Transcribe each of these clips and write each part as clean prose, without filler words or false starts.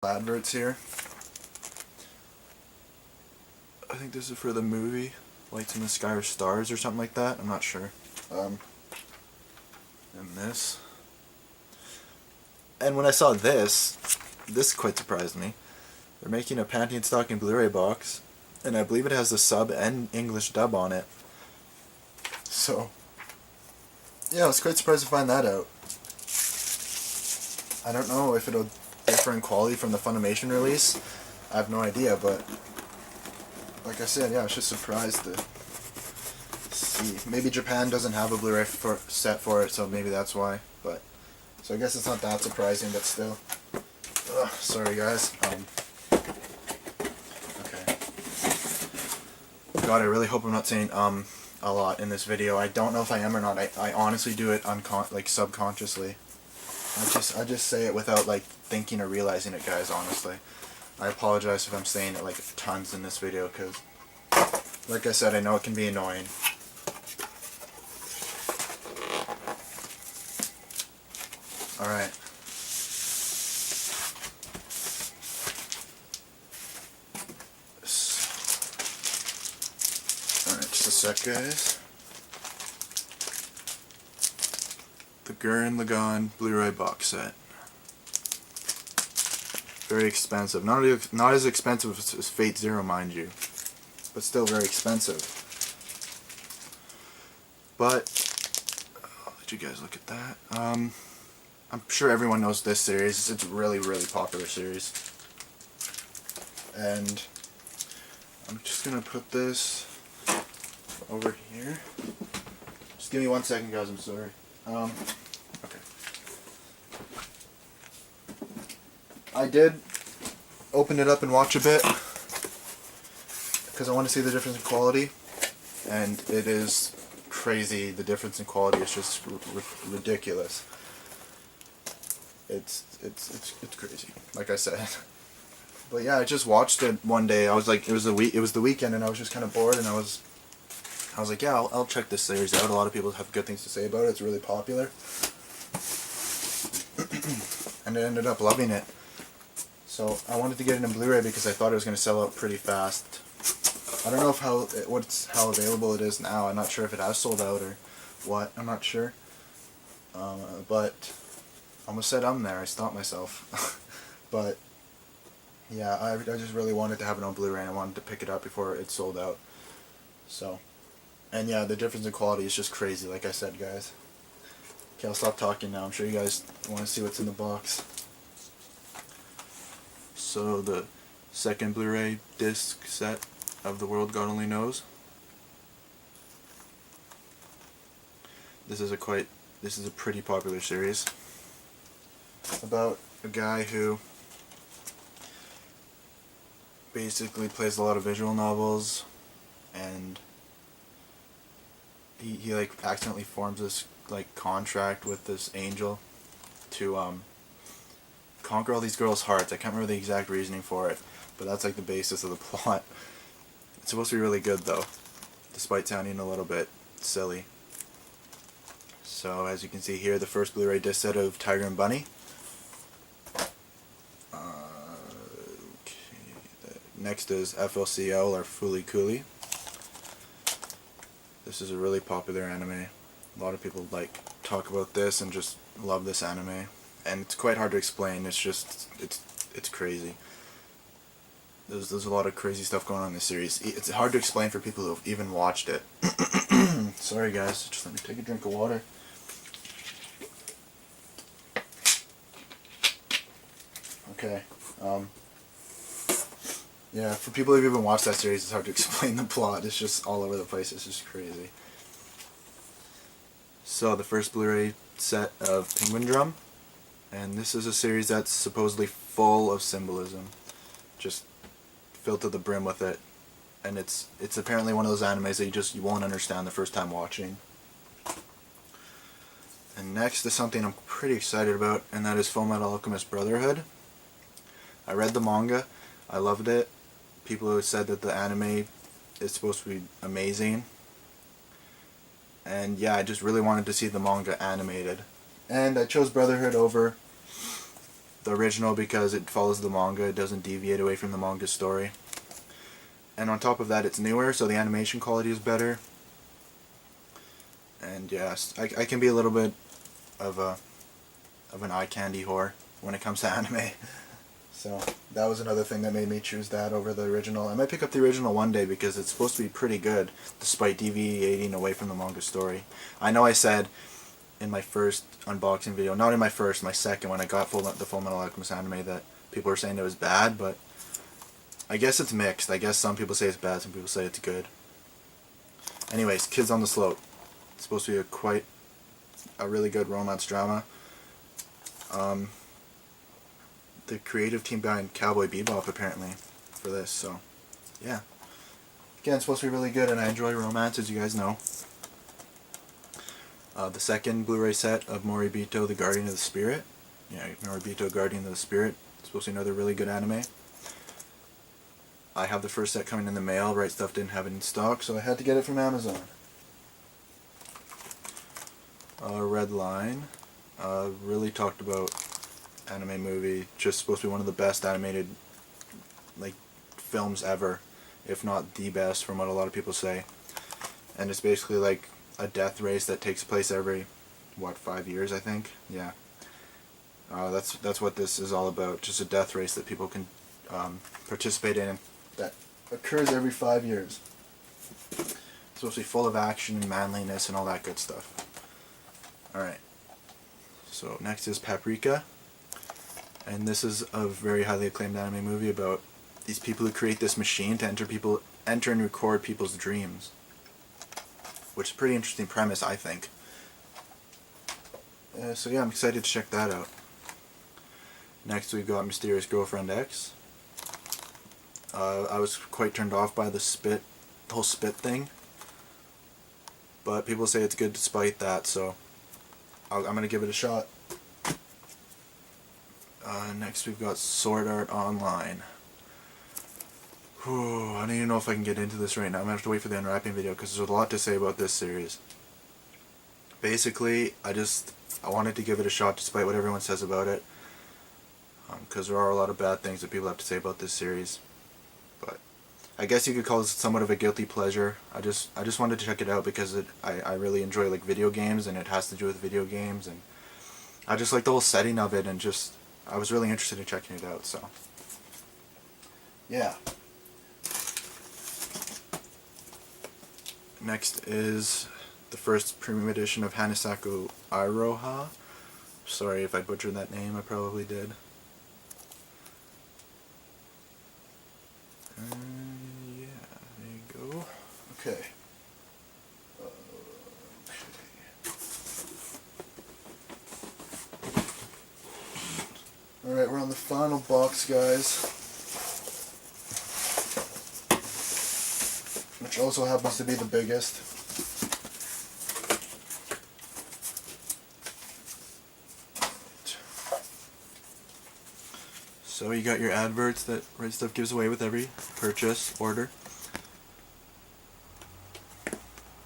Adverts here. I think this is for the movie Lights in the Sky or Stars or something like that. I'm not sure. And this. And when I saw this quite surprised me. They're making a Panty and Stocking Blu-ray box, and I believe it has the sub and English dub on it. So, yeah, I was quite surprised to find that out. I don't know if it'll differ in quality from the Funimation release. I have no idea, but like I said, yeah, I was just surprised to see. Maybe Japan doesn't have a Blu-ray set for it, so maybe that's why. But so I guess it's not that surprising, but still. Sorry, guys. Okay. God, I really hope I'm not saying a lot in this video. I don't know if I am or not. I honestly do it subconsciously. I just say it without like thinking or realizing it, guys, honestly. I apologize if I'm saying it like tons in this video, because like I said, I know it can be annoying. Alright. Alright, just a sec, guys. The Gurren Lagann Blu-ray box set. Very expensive. Not as expensive as Fate Zero, mind you, but still very expensive. But I'll let you guys look at that. I'm sure everyone knows this series. It's a really, really popular series. And I'm just gonna put this over here. Just give me 1 second, guys. I'm sorry. Okay. I did open it up and watch a bit because I want to see the difference in quality, and it is crazy. The difference in quality is just ridiculous. It's crazy, like I said. But yeah, I just watched it one day. I was like, it was the weekend, and I was just kind of bored, and I was like, yeah, I'll check this series out. A lot of people have good things to say about it. It's really popular, and I ended up loving it. So I wanted to get it in Blu-ray because I thought it was going to sell out pretty fast. I don't know how available it is now. I'm not sure if it has sold out or what. I'm not sure. But I almost said I'm there. I stopped myself. But yeah, I just really wanted to have it on Blu-ray, and I wanted to pick it up before it sold out. So, and yeah, the difference in quality is just crazy, like I said, guys. Okay, I'll stop talking now. I'm sure you guys want to see what's in the box. So the second Blu-ray disc set of The World God Only Knows. This is a pretty popular series about a guy who basically plays a lot of visual novels, and he like accidentally forms this like contract with this angel to conquer all these girls' hearts. I can't remember the exact reasoning for it, but that's like the basis of the plot. It's supposed to be really good though, despite sounding a little bit silly. So as you can see here, the first Blu-ray disc set of Tiger and Bunny. Next is FLCL, or Fooly Cooly. This is a really popular anime. A lot of people talk about this and just love this anime. And it's quite hard to explain. It's just, it's crazy. There's a lot of crazy stuff going on in this series. It's hard to explain for people who've even watched it. Sorry guys, just let me take a drink of water. Okay, yeah, for people who've even watched that series, it's hard to explain the plot. It's just all over the place. It's just crazy. So the first Blu-ray set of Penguin Drum. And this is a series that's supposedly full of symbolism, just filled to the brim with it. And it's apparently one of those animes that you won't understand the first time watching. And next is something I'm pretty excited about, and that is Fullmetal Alchemist Brotherhood. I read the manga, I loved it. People have said that the anime is supposed to be amazing. And yeah, I just really wanted to see the manga animated. And I chose Brotherhood over the original because it follows the manga. It doesn't deviate away from the manga story. And on top of that, it's newer, so the animation quality is better. And yes, I can be a little bit of an eye candy whore when it comes to anime. So that was another thing that made me choose that over the original. I might pick up the original one day because it's supposed to be pretty good, despite deviating away from the manga story. I know I said in my first unboxing video, not in my first, my second, when I got the Full Metal Alchemist anime, that people were saying it was bad, but I guess it's mixed. I guess some people say it's bad, some people say it's good. Anyways, Kids on the Slope. It's supposed to be quite a really good romance drama. The creative team behind Cowboy Bebop, apparently, for this, so yeah. Again, it's supposed to be really good, and I enjoy romance, as you guys know. The second Blu-ray set of Moribito, the Guardian of the Spirit. Yeah, Moribito, Guardian of the Spirit. It's supposed to be another really good anime. I have the first set coming in the mail. Right Stuff didn't have it in stock, so I had to get it from Amazon. Red Line. Really talked about anime movie. Just supposed to be one of the best animated films ever, if not the best, from what a lot of people say. And it's basically like a death race that takes place every 5 years, I think. Yeah. That's what this is all about. Just a death race that people can participate in that occurs every 5 years. It's supposed to be full of action and manliness and all that good stuff. Alright. So next is Paprika. And this is a very highly acclaimed anime movie about these people who create this machine to enter and record people's dreams. Which is a pretty interesting premise, I think. So yeah, I'm excited to check that out. Next we've got Mysterious Girlfriend X. I was quite turned off by the whole spit thing. But people say it's good despite that, so I'm going to give it a shot. Next we've got Sword Art Online. Whew, I don't even know if I can get into this right now. I'm going to have to wait for the unwrapping video because there's a lot to say about this series. Basically, I wanted to give it a shot despite what everyone says about it. Because there are a lot of bad things that people have to say about this series. But I guess you could call this somewhat of a guilty pleasure. I just wanted to check it out because I really enjoy video games, and it has to do with video games, and I just like the whole setting of it, and I was really interested in checking it out, so yeah. Next is the first premium edition of Hanasaku Iroha. Sorry if I butchered that name, I probably did. Yeah, there you go. Okay. Alright, we're on the final box, guys. Which also happens to be the biggest. So you got your adverts that Right Stuff gives away with every purchase order.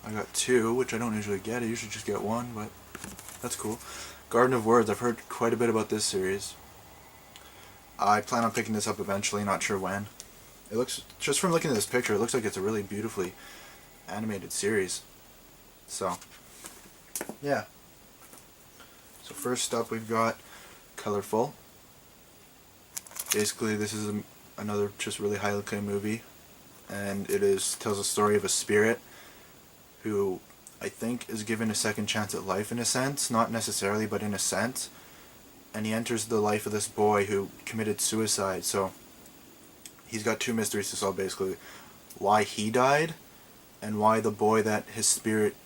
I got 2, which I don't usually get. I usually just get 1, but that's cool. Garden of Words. I've heard quite a bit about this series. I plan on picking this up eventually, not sure when. It looks, just from looking at this picture, it looks like it's a really beautifully animated series. So, yeah. So first up we've got Colorful. Basically this is another just really highly acclaimed movie, and it tells a story of a spirit who I think is given a second chance at life in a sense, not necessarily but in a sense, and he enters the life of this boy who committed suicide. So he's got 2 mysteries to solve, basically. Why he died, and why the boy that his spirit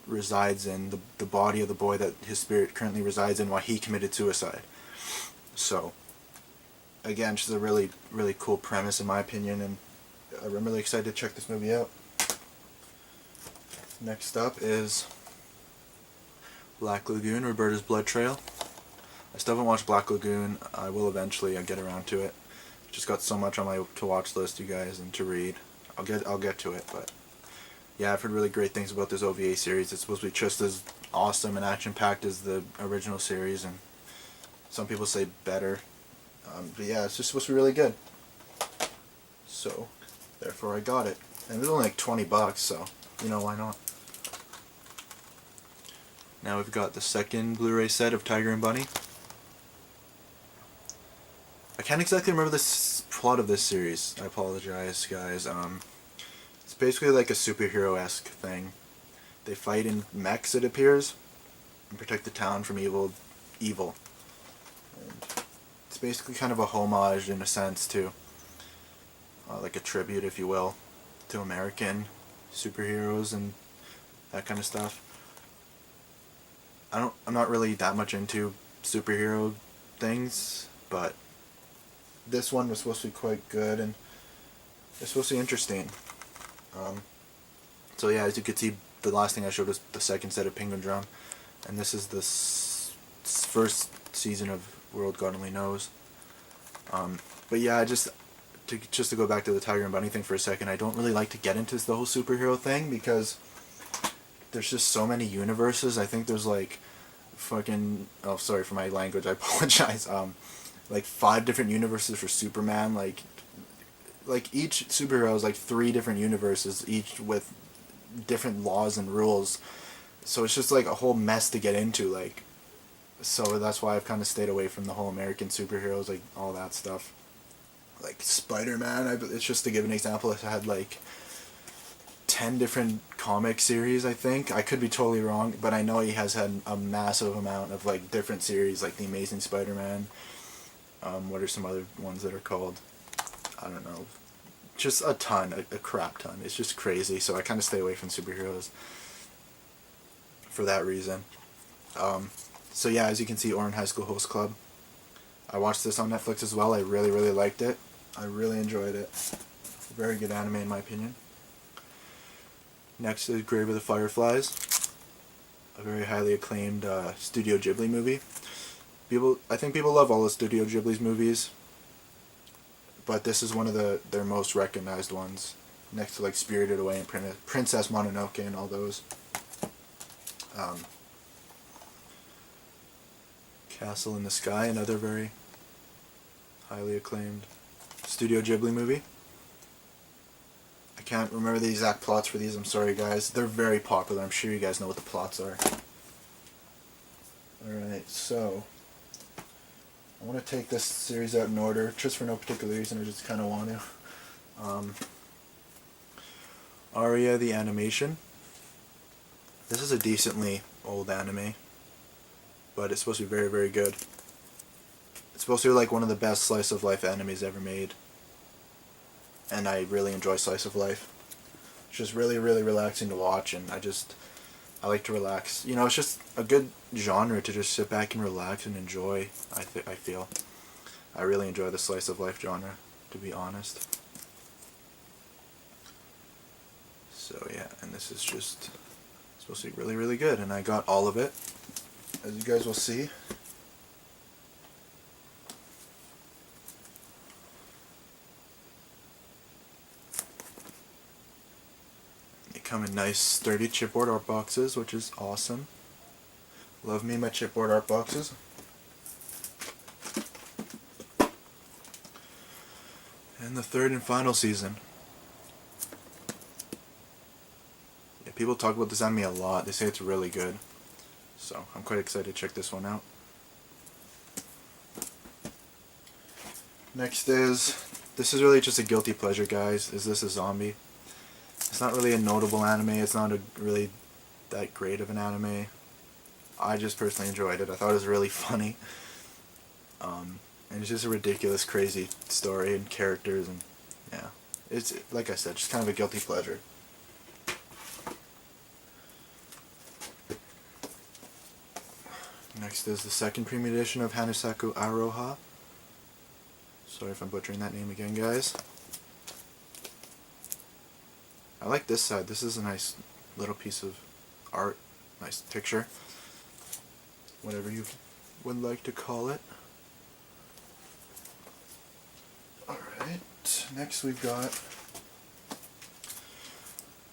resides in, the body of the boy that his spirit currently resides in, why he committed suicide. So, again, just a really, really cool premise in my opinion, and I'm really excited to check this movie out. Next up is Black Lagoon, Roberta's Blood Trail. I still haven't watched Black Lagoon. I will eventually. I'll get around to it. Just got so much on my to-watch list, you guys, and to read. I'll get to it, but yeah, I've heard really great things about this OVA series. It's supposed to be just as awesome and action-packed as the original series, and some people say better. But yeah, it's just supposed to be really good. So, therefore I got it. And it was only like 20 bucks, so, you know, why not? Now we've got the second Blu-ray set of Tiger and Bunny. I can't exactly remember the plot of this series. I apologize, guys. It's basically like a superhero-esque thing. They fight in mechs, it appears, and protect the town from evil. And it's basically kind of a homage, in a sense, to, like a tribute, if you will, to American superheroes and that kind of stuff. I'm not really that much into superhero things, but this one was supposed to be quite good, and it's supposed to be interesting. So yeah, as you can see, the last thing I showed was the second set of Penguin Drum, and this is the first season of World God Only Knows. But yeah, just to go back to the Tiger and Bunny thing for a second, I don't really like to get into the whole superhero thing because there's just so many universes. I think there's like fucking, oh sorry for my language, I apologize, like 5 different universes for Superman, like each superhero is like 3 different universes, each with different laws and rules, so it's just like a whole mess to get into, like, so that's why I've kind of stayed away from the whole American superheroes, like all that stuff. Like Spider-Man, it's just to give an example, it had like 10 different comic series, I think. I could be totally wrong, but I know he has had a massive amount of like different series, like The Amazing Spider-Man. What are some other ones that are called? I don't know. Just a ton, a crap ton. It's just crazy, so I kind of stay away from superheroes for that reason. So yeah, as you can see, Ouran High School Host Club. I watched this on Netflix as well. I really, really liked it. I really enjoyed it. Very good anime in my opinion. Next is Grave of the Fireflies, a very highly acclaimed Studio Ghibli movie. I think people love all the Studio Ghibli's movies, but this is one of their most recognized ones, next to like Spirited Away and Princess Mononoke and all those. Castle in the Sky, another very highly acclaimed Studio Ghibli movie. I can't remember the exact plots for these, I'm sorry guys. They're very popular, I'm sure you guys know what the plots are. Alright, so I want to take this series out in order, just for no particular reason, I just kind of want to. Aria the Animation. This is a decently old anime, but it's supposed to be very, very good. It's supposed to be like one of the best slice of life animes ever made. And I really enjoy slice of life. It's just really, really relaxing to watch, and I like to relax. You know, it's just a good genre to just sit back and relax and enjoy, I feel. I really enjoy the slice of life genre, to be honest. So yeah, and this is just supposed to be really, really good, and I got all of it, as you guys will see. They come in nice, sturdy chipboard art boxes, which is awesome. Love me my chipboard art boxes. And the third and final season. Yeah, people talk about this anime a lot. They say it's really good. So I'm quite excited to check this one out. Next is, this is really just a guilty pleasure, guys. Is This a Zombie? It's not really a notable anime. It's not really that great of an anime. I just personally enjoyed it. I thought it was really funny. And it's just a ridiculous, crazy story and characters, and yeah. It's, like I said, just kind of a guilty pleasure. Next is the second premium edition of Hanasaku Aroha. Sorry if I'm butchering that name again, guys. I like this side. This is a nice little piece of art. Nice picture. Whatever you would like to call it. Alright, next we've got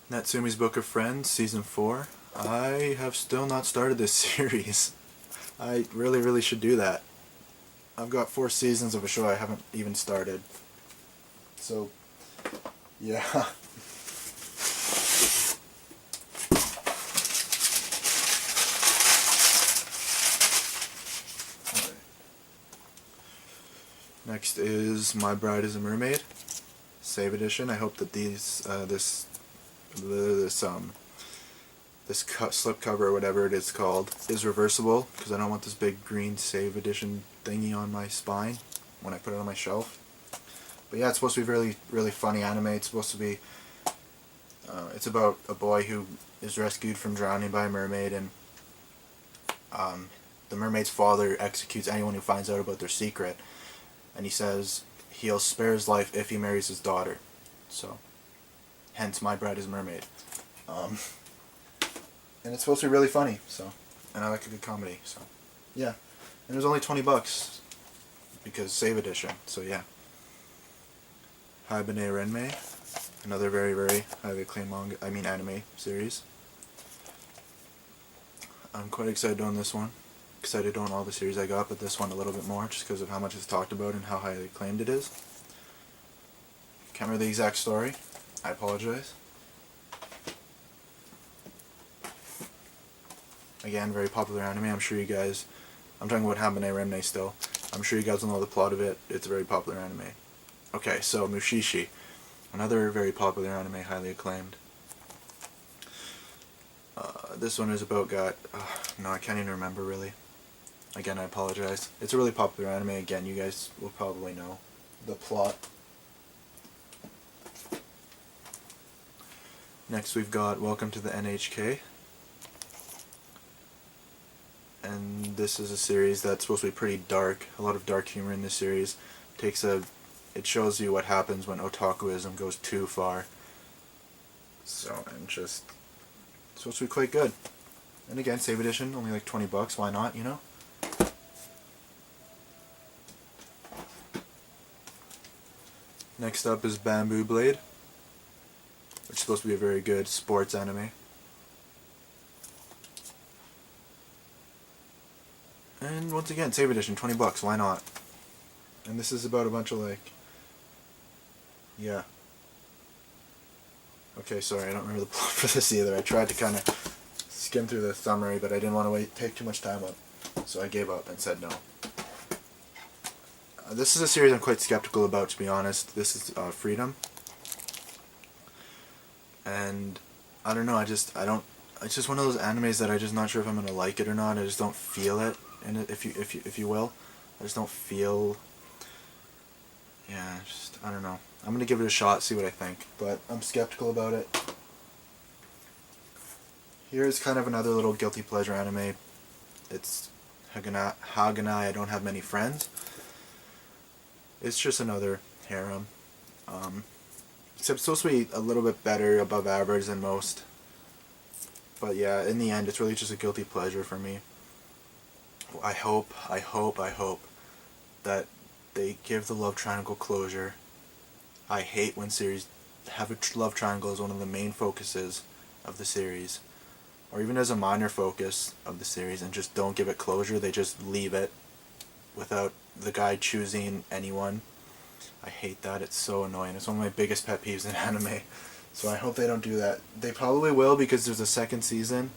Natsume's Book of Friends, Season 4. I have still not started this series. I really, really should do that. I've got 4 seasons of a show I haven't even started. So, yeah. Next is My Bride is a Mermaid, Save Edition. I hope that this slipcover or whatever it is called is reversible, because I don't want this big green Save Edition thingy on my spine when I put it on my shelf. But yeah, it's supposed to be really, really funny anime. It's supposed to be, it's about a boy who is rescued from drowning by a mermaid, and the mermaid's father executes anyone who finds out about their secret. And he says he'll spare his life if he marries his daughter. So, hence My Bride is a Mermaid. And it's supposed to be really funny, so, and I like a good comedy, so, yeah. And it was only $20, because Save Edition, so yeah. Haibane Renmei, another very, very highly acclaimed anime series. I'm quite excited on this one. Excited on all the series I got, but this one a little bit more, just because of how much it's talked about and how highly acclaimed it is. Can't remember the exact story. I apologize. Again, very popular anime. I'm sure you guys... I'm talking about Haibane Renmei still. I'm sure you guys will know the plot of it. It's a very popular anime. Okay, so Mushishi. Another very popular anime, highly acclaimed. This one is about no, I can't even remember really. Again, I apologize. It's a really popular anime. Again, you guys will probably know the plot. Next we've got Welcome to the NHK. And this is a series that's supposed to be pretty dark. A lot of dark humor in this series. It shows you what happens when otakuism goes too far. So, and just... It's supposed to be quite good. And again, Save Edition, only like $20, why not, you know? Next up is Bamboo Blade, which is supposed to be a very good sports anime. And once again, Save Edition, $20, why not? And this is about a bunch of like... Yeah. Okay, sorry, I don't remember the plot for this either. I tried to kind of skim through the summary, but I didn't want to take too much time up. So I gave up and said no. This is a series I'm quite skeptical about, to be honest. This is Freedom. And I don't know, it's just one of those animes that I'm just not sure if I'm going to like it or not. I just don't feel it in it, if you will. I just don't feel... Yeah, I don't know. I'm going to give it a shot, see what I think, but I'm skeptical about it. Here's kind of another little guilty pleasure anime. It's Haganai, I Don't Have Many Friends. It's just another harem. Except it's supposed to be a little bit better, above average than most. But yeah, in the end, it's really just a guilty pleasure for me. I hope that they give the love triangle closure. I hate when series have a love triangle as one of the main focuses of the series, or even as a minor focus of the series, and just don't give it closure. They just leave it without the guy choosing anyone. I hate that. It's so annoying. It's one of my biggest pet peeves in anime. So I hope they don't do that. They probably will, because there's a second season.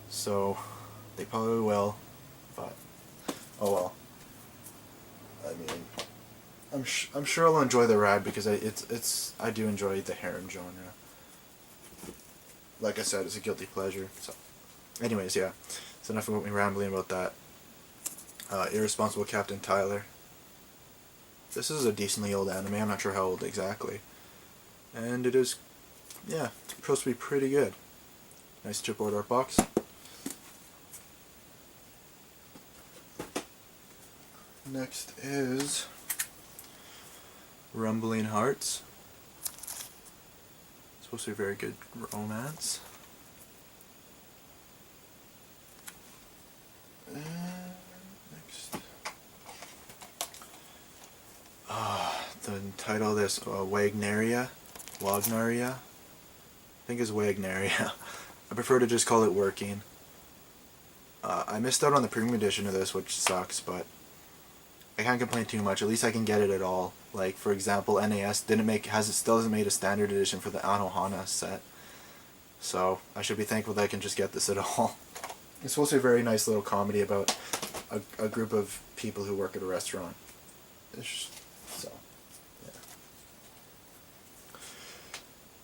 So they probably will. But oh well. I mean, I'm sure I'll enjoy the ride, because I do enjoy the harem genre. Like I said, it's a guilty pleasure. So, anyways, yeah. It's enough about me rambling about that. Irresponsible Captain Tyler. This is a decently old anime. I'm not sure how old exactly. And it is, yeah, it's supposed to be pretty good. Nice chipboard art box. Next is Rumbling Hearts. It's supposed to be a very good romance. And next, the title of this, Wagnaria, I think is Wagnaria. I prefer to just call it Working. I missed out on the premium edition of this, which sucks, but I can't complain too much. At least I can get it at all. Like, for example, NAS still hasn't made a standard edition for the Anohana set. So I should be thankful that I can just get this at all. It's supposed to be a very nice little comedy about a group of people who work at a restaurant. So, yeah.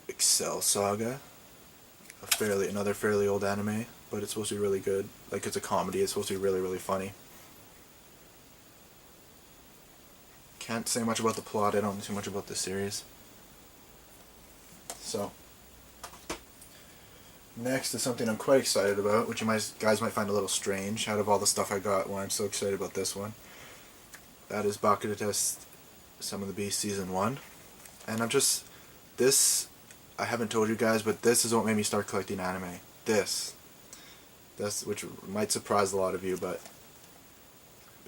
Excel Saga, another fairly old anime, but it's supposed to be really good. Like, it's a comedy. It's supposed to be really, really funny. Can't say much about the plot. I don't know too much about the series. So, next is something I'm quite excited about, which you guys might find a little strange out of all the stuff I got, why I'm so excited about this one. That is Bakuretest Some of the Beast Season 1. And I haven't told you guys, but this is what made me start collecting anime. Which might surprise a lot of you, but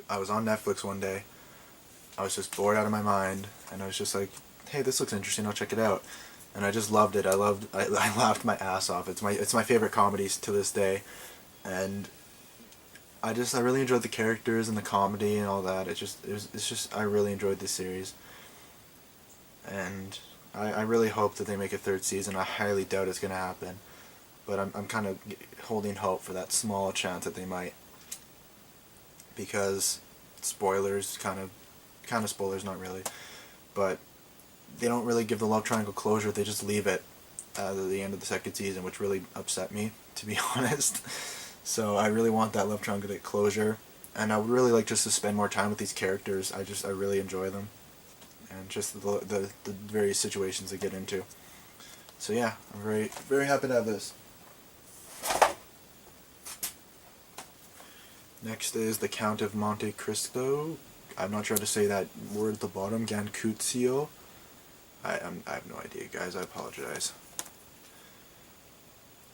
I was on Netflix one day. I was just bored out of my mind, and I was just like, hey, this looks interesting, I'll check it out. And I just loved it. I laughed my ass off. It's my favorite comedies to this day. And I really enjoyed the characters and the comedy and all that. I really enjoyed this series. And I really hope that they make a third season. I highly doubt it's going to happen. But I'm kind of holding hope for that small chance that they might. Because spoilers, kind of spoilers, not really. But they don't really give the love triangle closure. They just leave it at the end of the second season, which really upset me, to be honest. So I really want that love triangle to get closure. And I would really like just to spend more time with these characters. I really enjoy them. And just the various situations they get into. So yeah, I'm very, very happy to have this. Next is The Count of Monte Cristo. I'm not sure how to say that word at the bottom. Gankutsuyo. I have no idea, guys. I apologize.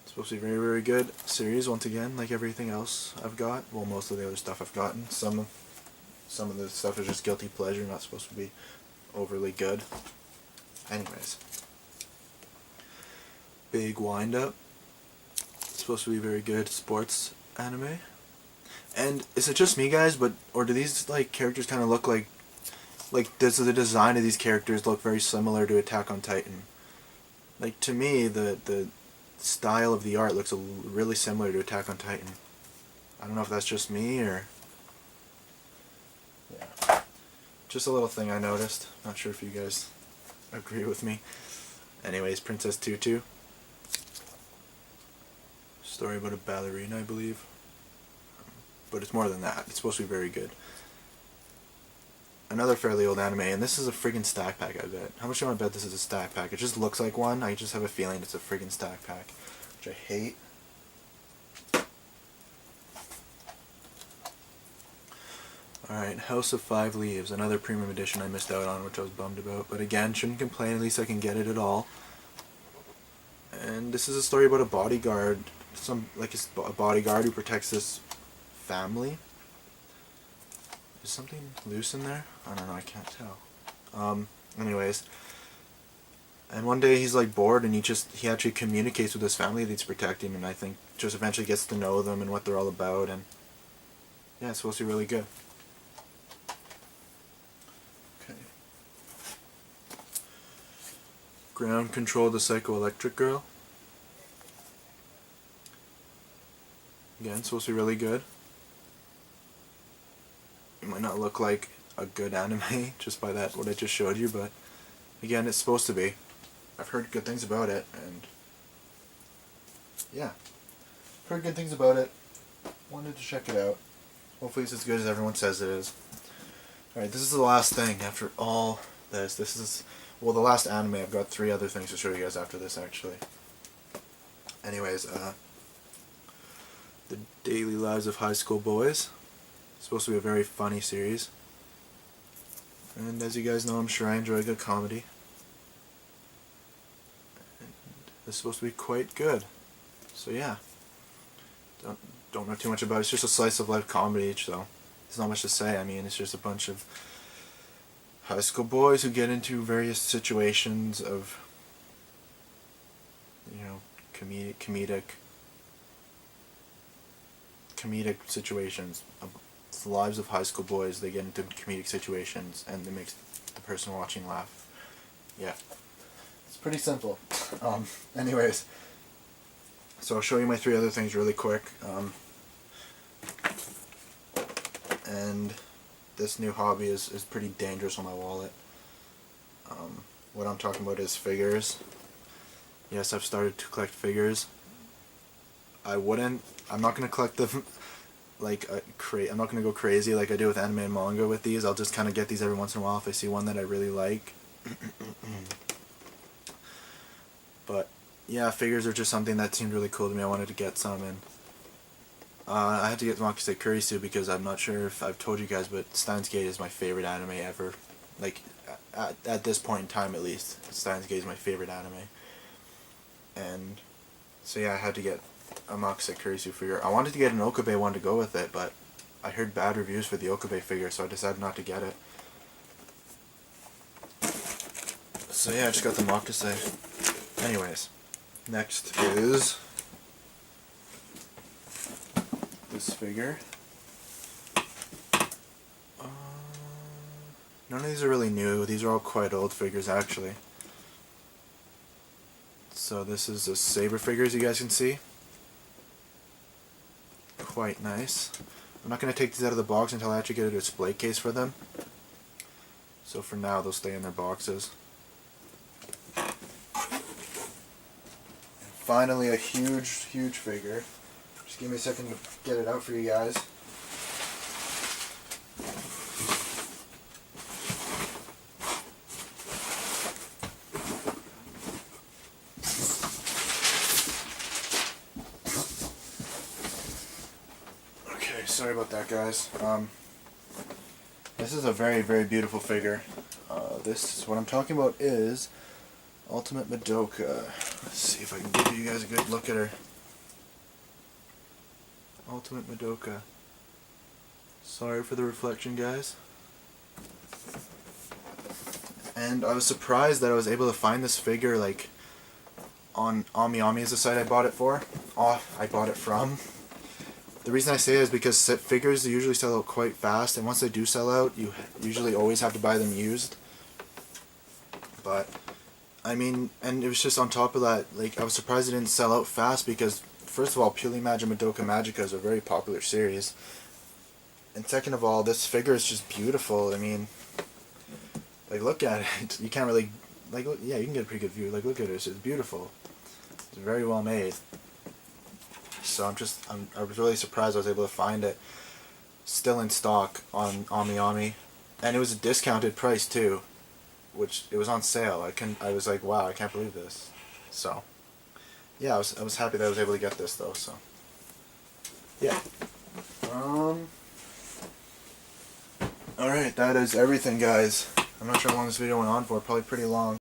It's supposed to be very, very good series, once again, like everything else I've got. Well, most of the other stuff I've gotten. Some of the stuff is just guilty pleasure, not supposed to be overly good. Anyways. Big Wind Up. It's supposed to be very good sports anime. And is it just me, guys, or do these like characters kind of look like does the design of these characters look very similar to Attack on Titan? Like, to me, the style of the art looks really similar to Attack on Titan. I don't know if that's just me, or... Yeah. Just a little thing I noticed. Not sure if you guys agree with me. Anyways, Princess Tutu. Story about a ballerina, I believe. But it's more than that. It's supposed to be very good. Another fairly old anime, and this is a friggin' stack pack, I bet. How much do you want to bet this is a stack pack? It just looks like one. I just have a feeling it's a friggin' stack pack, which I hate. Alright, House of Five Leaves, another premium edition I missed out on, which I was bummed about. But again, shouldn't complain, at least I can get it at all. And this is a story about a bodyguard, a bodyguard who protects this family. Is something loose in there? I don't know, I can't tell. Anyways. And one day he's like bored and he actually communicates with his family that he's protecting, and I think just eventually gets to know them and what they're all about, and yeah, it's supposed to be really good. Okay. Ground Control the Psychoelectric Girl. Again, it's supposed to be really good. It might not look like a good anime just by what I just showed you, but again, it's supposed to be. I've heard good things about it, and yeah, heard good things about it. Wanted to check it out. Hopefully it's as good as everyone says it is. Alright, this is the last thing after all this. This is, well, the last anime. I've got 3 other things to show you guys after this, actually. Anyways, The Daily Lives of High School Boys. It's supposed to be a very funny series. And as you guys know, I'm sure I enjoy a good comedy. And it's supposed to be quite good. So yeah. Don't know too much about it. It's just a slice of life comedy, so there's not much to say. I mean, it's just a bunch of high school boys who get into various situations of, comedic situations. It's the lives of high school boys. They get into comedic situations and it makes the person watching laugh. Yeah. It's pretty simple. Anyways, so I'll show you my 3 other things really quick. And this new hobby is pretty dangerous on my wallet. What I'm talking about is figures. Yes, I've started to collect figures. I'm not going to collect them like I'm not going to go crazy like I do with anime and manga with these. I'll just kind of get these every once in a while if I see one that I really like. But yeah, figures are just something that seemed really cool to me. I wanted to get some, and I had to get Manga Kurisu because I'm not sure if I've told you guys, but Steins Gate is my favorite anime ever. Like, at this point in time at least, Steins Gate is my favorite anime. And so yeah, I had to get a Manga Kurisu figure. I wanted to get an Okabe one to go with it, but I heard bad reviews for the Okabe figure, so I decided not to get it. So yeah, I just got the Manga. Anyways, next is this figure. None of these are really new. These are all quite old figures, actually. So this is a Saber figure, as you guys can see. Quite nice. I'm not going to take these out of the box until I actually get a display case for them. So for now, they'll stay in their boxes. Finally, a huge figure. Just give me a second to get it out for you guys. Okay, sorry about that, guys. This is a very beautiful figure. What I'm talking about is Ultimate Madoka. Let's see if I can give you guys a good look at her. Ultimate Madoka. Sorry for the reflection, guys. And I was surprised that I was able to find this figure like on AmiAmi is the site I bought it for. I bought it from. The reason I say it is because figures usually sell out quite fast, and once they do sell out, you usually always have to buy them used. But I mean, and it was just on top of that, like, I was surprised it didn't sell out fast because, first of all, Purely Magic Madoka Magica is a very popular series. And second of all, this figure is just beautiful. I mean, like, look at it. You can't really, like, yeah, you can get a pretty good view. Like, look at it. It's beautiful. It's very well made. So I was really surprised I was able to find it still in stock on AmiAmi. And it was a discounted price, too. Which, it was on sale. I was like, wow, I can't believe this. So, yeah, I was happy that I was able to get this, though, so. Yeah. Alright, that is everything, guys. I'm not sure how long this video went on for, probably pretty long.